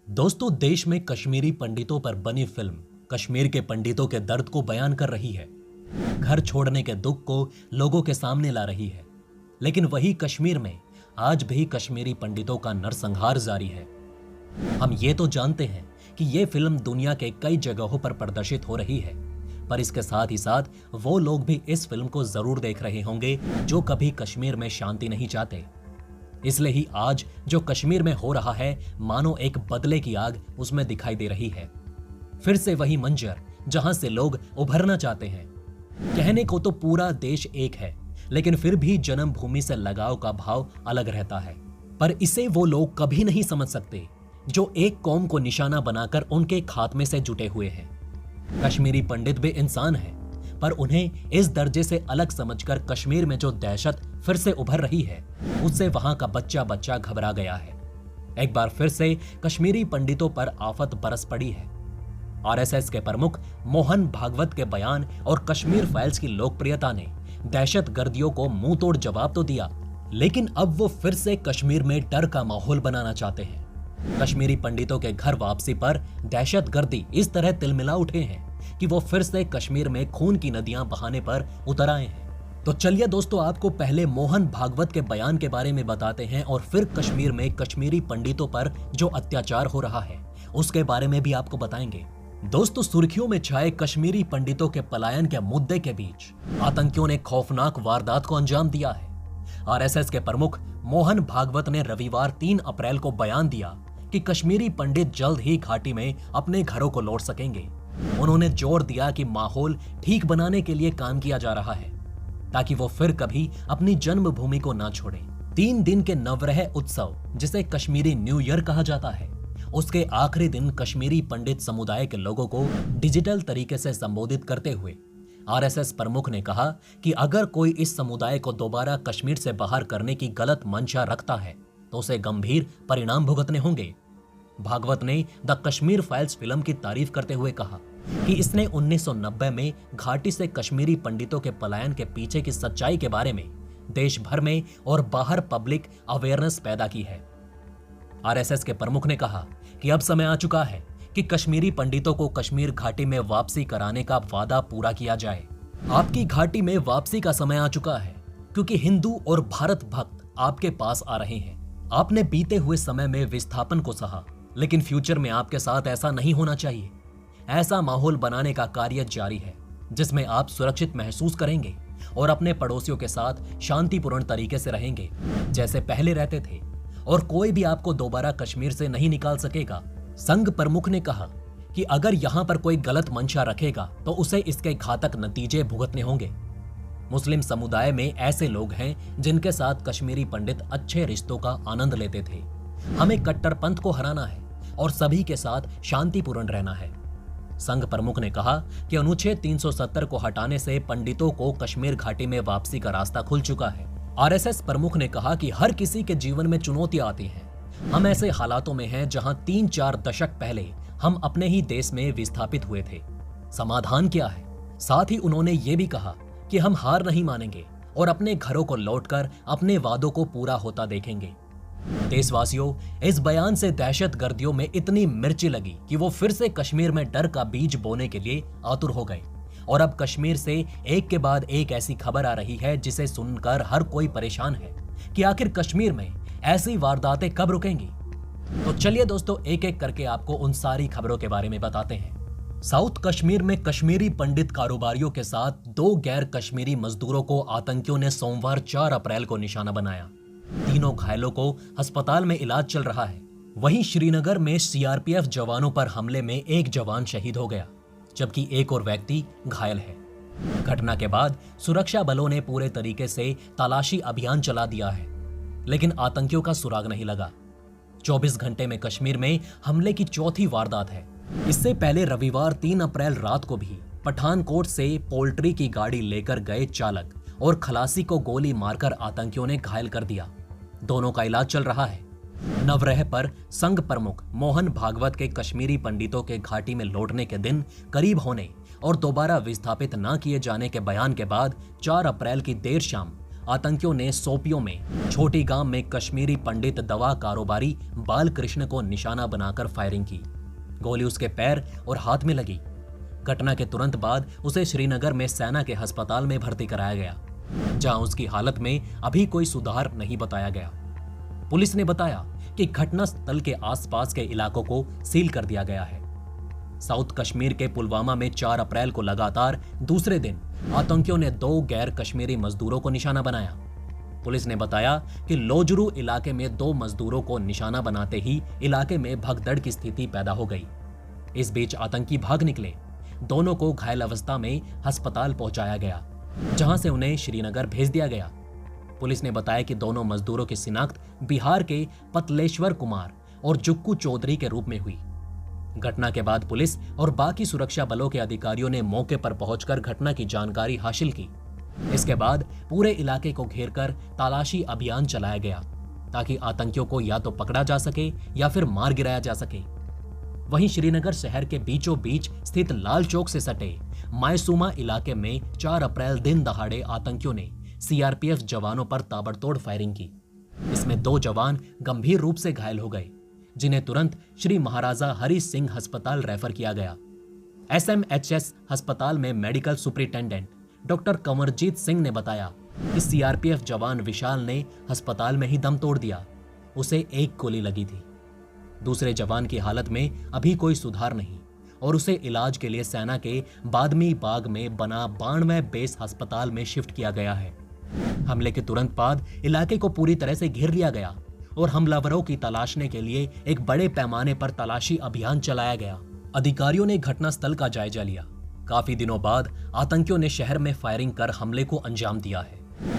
दोस्तों, देश में कश्मीरी पंडितों पर बनी फिल्म कश्मीर के पंडितों के दर्द को बयान कर रही है। घर छोड़ने के दुख को लोगों के सामने ला रही है। लेकिन वही कश्मीर में आज भी कश्मीरी पंडितों का नरसंहार जारी है। हम ये तो जानते हैं कि ये फिल्म दुनिया के कई जगहों पर प्रदर्शित हो रही है, पर इसके साथ ही साथ वो लोग भी इस फिल्म को जरूर देख रहे होंगे जो कभी कश्मीर में शांति नहीं चाहते। इसलिए ही आज जो कश्मीर में हो रहा है, मानो एक बदले की आग उसमें दिखाई दे रही है। फिर से वही मंजर जहां से लोग उभरना चाहते हैं। कहने को तो पूरा देश एक है, लेकिन फिर भी जन्मभूमि से लगाव का भाव अलग रहता है। पर इसे वो लोग कभी नहीं समझ सकते जो एक कौम को निशाना बनाकर उनके खात्मे से जुटे हुए हैं। कश्मीरी पंडित भी इंसान हैं, पर उन्हें इस दर्जे से अलग समझकर कश्मीर में जो दहशत फिर से उभर रही है, उससे वहां का बच्चा बच्चा घबरा गया है। एक बार फिर से कश्मीरी पंडितों पर आफत बरस पड़ी है। आरएसएस के प्रमुख मोहन भागवत के बयान और कश्मीर फाइल्स की लोकप्रियता ने दहशतगर्दियों को मुंह तोड़ जवाब तो दिया, लेकिन अब वो फिर से कश्मीर में डर का माहौल बनाना चाहते हैं। कश्मीरी पंडितों के घर वापसी पर दहशतगर्दी इस तरह तिलमिला उठे हैं कि वो फिर से कश्मीर में खून की नदियां बहाने पर उतर आए हैं। तो चलिए दोस्तों, आपको पहले मोहन भागवत के बयान के बारे में बताते हैं और फिर कश्मीर में कश्मीरी पंडितों पर जो अत्याचार हो रहा है उसके बारे में भी आपको बताएंगे। दोस्तों, सुर्खियों में छाए कश्मीरी पंडितों के पलायन के मुद्दे के बीच आतंकियों ने खौफनाक वारदात को अंजाम दिया है। आरएसएस के प्रमुख मोहन भागवत ने रविवार 3 अप्रैल को बयान दिया कि कश्मीरी पंडित जल्द ही घाटी में अपने घरों को लौट सकेंगे। उन्होंने जोर दिया कि माहौल ठीक बनाने के लिए काम किया जा रहा है ताकि वो फिर कभी अपनी जन्मभूमि को ना छोड़ें। 3 दिन के नवरेह उत्सव, जिसे कश्मीरी न्यू ईयर कहा जाता है, उसके आखिरी दिन कश्मीरी पंडित समुदाय के लोगों को डिजिटल तरीके से संबोधित करते हुए आरएसएस प्रमुख ने कहा कि अगर कोई इस समुदाय को दोबारा कश्मीर से बाहर करने की गलत मंशा रखता है तो उसे गंभीर परिणाम भुगतने होंगे। भागवत ने द कश्मीर फाइल्स फिल्म की तारीफ करते हुए कहा कि इसने 1990 में घाटी से कश्मीरी पंडितों के पलायन के पीछे की सच्चाई के बारे में देश भर में और बाहर पब्लिक अवेयरनेस पैदा की है। आरएसएस के प्रमुख ने कहा कि अब समय आ चुका है कि कश्मीरी पंडितों को कश्मीर घाटी में वापसी कराने का वादा पूरा किया जाए। आपकी घाटी में वापसी का समय आ चुका है, क्योंकि हिंदू और भारत भक्त आपके पास आ रहे हैं। आपने बीते हुए समय में विस्थापन को सहा, लेकिन फ्यूचर में आपके साथ ऐसा नहीं होना चाहिए। ऐसा माहौल बनाने का कार्य जारी है जिसमें आप सुरक्षित महसूस करेंगे और अपने पड़ोसियों के साथ शांतिपूर्ण तरीके से रहेंगे जैसे पहले रहते थे, और कोई भी आपको दोबारा कश्मीर से नहीं निकाल सकेगा। संघ प्रमुख ने कहा कि अगर यहां पर कोई गलत मंशा रखेगा तो उसे इसके घातक नतीजे भुगतने होंगे। मुस्लिम समुदाय में ऐसे लोग हैं जिनके साथ कश्मीरी पंडित अच्छे रिश्तों का आनंद लेते थे। हमें कट्टरपंथ को हराना है और सभी के साथ शांतिपूर्ण रहना है। संघ प्रमुख ने कहा कि अनुच्छेद 370 को हटाने से पंडितों को कश्मीर घाटी में वापसी का रास्ता खुल चुका है। आरएसएस प्रमुख ने कहा कि हर किसी के जीवन में चुनौतियां आती हैं। हम ऐसे हालातों में हैं जहां 3-4 दशक पहले हम अपने ही देश में विस्थापित हुए थे। समाधान क्या है? साथ ही उन्होंने ये भी कहा कि हम हार नहीं मानेंगे और अपने घरों को लौटकर अपने वादों को पूरा होता देखेंगे। देशवासियों, इस बयान से दहशतगर्दियों में इतनी मिर्ची लगी कि वो फिर से कश्मीर में डर का बीज बोने के लिए आतुर हो गए, और अब कश्मीर से एक के बाद एक ऐसी खबर आ रही है जिसे सुनकर हर कोई परेशान है कि आखिर कश्मीर में ऐसी वारदातें कब रुकेंगी। तो चलिए दोस्तों, एक एक करके आपको उन सारी खबरों के बारे में बताते हैं। साउथ कश्मीर में कश्मीरी पंडित कारोबारियों के साथ 2 गैर कश्मीरी मजदूरों को आतंकियों ने सोमवार 4 अप्रैल को निशाना बनाया। तीनों घायलों को अस्पताल में इलाज चल रहा है। वहीं श्रीनगर में सीआरपीएफ जवानों पर हमले में एक जवान शहीद हो गया, जबकि एक और व्यक्ति घायल है। घटना के बाद सुरक्षा बलों ने पूरे तरीके से तलाशी अभियान चला दिया है, लेकिन आतंकियों का सुराग नहीं लगा। 24 घंटे में कश्मीर में हमले की चौथी वारदात है। इससे पहले रविवार 3 अप्रैल रात को भी पठानकोट से पोल्ट्री की गाड़ी लेकर गए चालक और खलासी को गोली मारकर आतंकियों ने घायल कर दिया। दोनों का इलाज चल रहा है। नवरेह पर संघ प्रमुख मोहन भागवत के कश्मीरी पंडितों के घाटी में लौटने के दिन करीब होने और दोबारा विस्थापित न किए जाने के बयान के बाद 4 अप्रैल की देर शाम आतंकियों ने सोपियों में छोटी गांव में कश्मीरी पंडित दवा कारोबारी बालकृष्ण को निशाना बनाकर फायरिंग की। गोली उसके पैर और हाथ में लगी। घटना के तुरंत बाद उसे श्रीनगर में सेना के अस्पताल में भर्ती कराया गया, जहां उसकी हालत में अभी कोई सुधार नहीं बताया गया। पुलिस ने बताया कि घटनास्थल के आसपास के इलाकों को सील कर दिया गया है। साउथ कश्मीर के पुलवामा में 4 अप्रैल को लगातार दूसरे दिन आतंकियों ने 2 गैर कश्मीरी मजदूरों को निशाना बनाया। पुलिस ने बताया कि लोजरू इलाके में 2 मजदूरों को निशाना बनाते ही इलाके में भगदड़ की स्थिति पैदा हो गई। इस बीच आतंकी भाग निकले। दोनों को घायल अवस्था में अस्पताल पहुंचाया गया, जहां से उन्हें श्रीनगर भेज दिया गया। पुलिस ने बताया कि दोनों मजदूरों की शिनाख्त बिहार के पतलेश्वर कुमार और जुक्कू चौधरी के रूप में हुई। घटना के बाद पुलिस और बाकी सुरक्षा बलों के अधिकारियों ने मौके पर पहुंचकर घटना की जानकारी हासिल की। इसके बाद पूरे इलाके को घेरकर तलाशी अभियान चलाया गया, ताकि आतंकियों को या तो पकड़ा जा सके या फिर मार गिराया जा सके। वहीं श्रीनगर शहर के बीचों बीच स्थित लाल चौक से सटे मायसूमा इलाके में 4 अप्रैल दिन दहाड़े आतंकियों ने सीआरपीएफ जवानों पर ताबड़तोड़ फायरिंग की। इसमें 2 जवान गंभीर रूप से घायल हो गए, जिन्हें तुरंत श्री महाराजा हरि सिंह अस्पताल रेफर किया गया। एसएमएचएस अस्पताल में medical superintendent doctor Kanwarjit Singh ने बताया कि सीआरपीएफ जवान विशाल ने अस्पताल में ही दम तोड़ दिया। उसे 1 गोली लगी थी। दूसरे जवान की हालत में अभी कोई सुधार नहीं और उसे इलाज के लिए सेना के बादमी बाग में बना 92वें बेस अस्पताल में शिफ्ट किया गया है। हमले के तुरंत बाद इलाके को पूरी तरह से घेर लिया गया और हमलावरों की तलाशने के लिए एक बड़े पैमाने पर तलाशी अभियान चलाया गया। अधिकारियों ने घटनास्थल का जायजा लिया। काफी दिनों बाद आतंकियों ने शहर में फायरिंग कर हमले को अंजाम दिया है,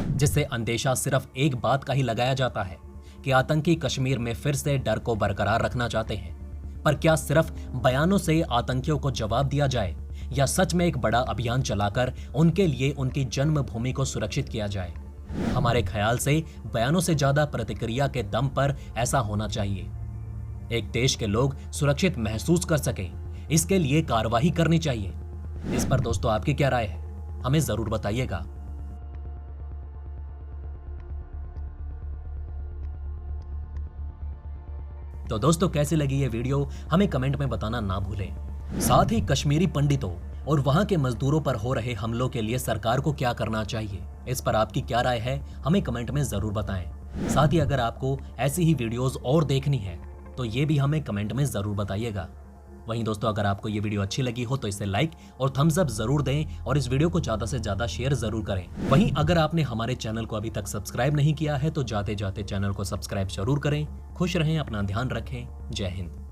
जिससे अंदेशा सिर्फ एक बात का ही लगाया जाता है कि आतंकी कश्मीर में फिर से डर को बरकरार रखना चाहते हैं। पर क्या सिर्फ बयानों से आतंकियों को जवाब दिया जाए या सच में एक बड़ा अभियान चलाकर उनके लिए उनकी जन्मभूमि को सुरक्षित किया जाए? हमारे ख्याल से बयानों से ज्यादा प्रतिक्रिया के दम पर ऐसा होना चाहिए। एक देश के लोग सुरक्षित महसूस कर सके, इसके लिए कार्रवाई करनी चाहिए। इस पर दोस्तों आपकी क्या राय है? हमें जरूर बताइएगा। तो दोस्तों कैसी लगी ये वीडियो हमें कमेंट में बताना ना भूलें। साथ ही कश्मीरी पंडितों और वहां के मजदूरों पर हो रहे हमलों के लिए सरकार को क्या करना चाहिए, इस पर आपकी क्या राय है हमें कमेंट में जरूर बताएं। साथ ही अगर आपको ऐसी ही वीडियोस और देखनी है तो ये भी हमें कमेंट में जरूर बताइएगा। वहीं दोस्तों अगर आपको ये वीडियो अच्छी लगी हो तो इसे लाइक और थम्स अप जरूर दें और इस वीडियो को ज्यादा से ज्यादा शेयर जरूर करें। वहीं अगर आपने हमारे चैनल को अभी तक सब्सक्राइब नहीं किया है तो जाते जाते चैनल को सब्सक्राइब जरूर करें। खुश रहें, अपना ध्यान रखें। जय हिंद।